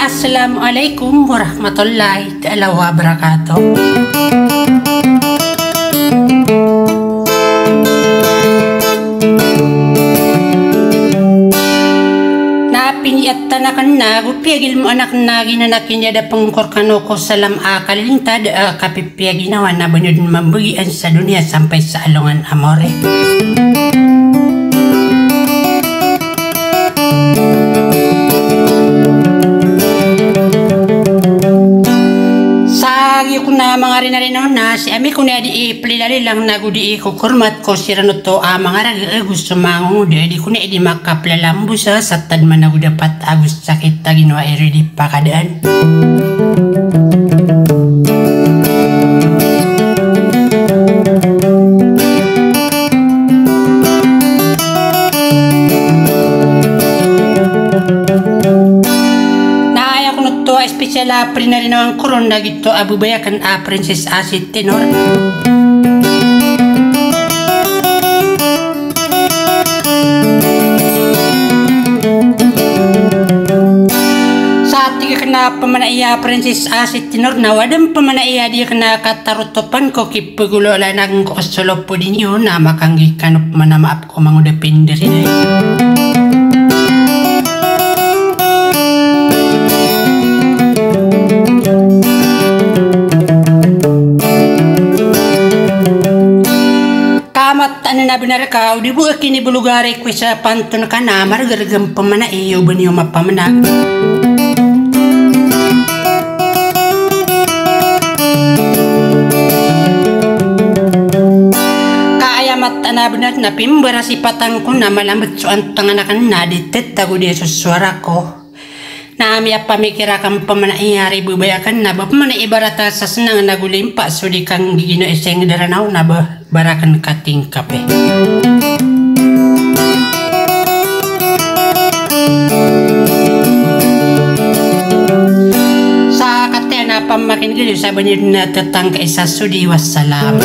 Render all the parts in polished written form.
Assalamualaikum warahmatullahi ta'ala wabarakatuh. Napiniat tanakan na gupiyagil mo anak na ginanakin niya da pangkorkano ko salam akalintad kapipiyaginawan na banyod mambugian sa dunia sampai sa alungan amore. Na mga rinarino na si ami ko na di ipilali lang na gudi kukurmat ko si Ranuto mga raga gusto mangudi di ko na di makaplalambo sa tad man na dapat agus sakit ta ginawa di pakadaan. Special aprin na rin ang korona gito abubayakan Princess Acid Tenor. Sa tiga kena pamanaya Princess Acid Tenor na wadang pamanaya dia kena katarutopan ko kipagulo lanang ko solo po dinyo na makanggikan up manamaap ko mangudapin dari. Ano na benar ka, di buka kini bulugari ko sa pantun ka na margaragam pamana iyo ba niyo mapamana. Kaayamat na benar na pimbara si patang ko na malambat so ang tanganakan na ditet tago di susuara ko. Nami apa mikirakan pamana iyari bubayakan na ba pamana ibarata sa senang nagulimpa so di kang gigino iseng daranaw na ba barakan kating kape. Sa katena pamakin gili sa banid na tatang kaisa sudi wassalam.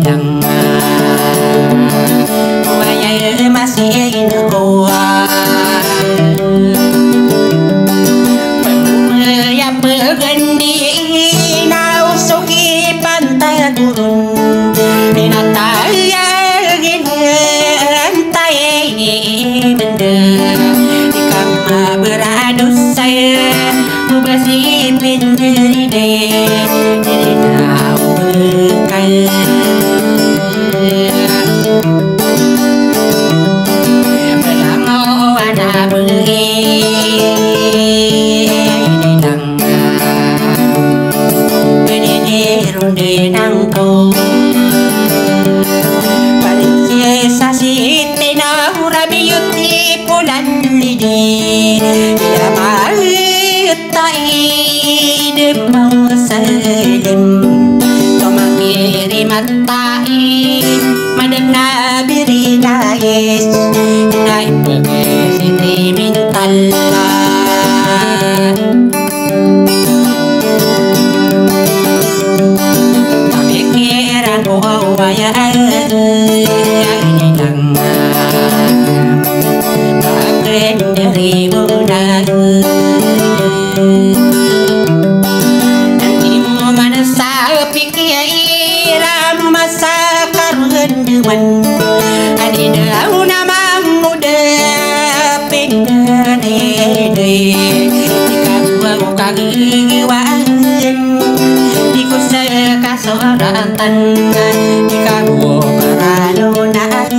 dang Maya masih kuat Pemulya bergendi nausuki pantai gurun Binataya ginantai benda Di kamar beradus saya Mubasi pendiri Jadi nak bekal Belango anak beri Ronde nangko Prinsesa Siti Nurabiyuti Pulan lidi Ya maritai Demau salim Tomangiri matai Madam nabiri nais Naik pergi Siti mintallah Waya hilang Bakren dari bulan Nanti mau mana pikiran masa karuan dewan Adi daun nama muda pendere Dikagua kagewan Dikusa kasoratan Dikabuo paralunan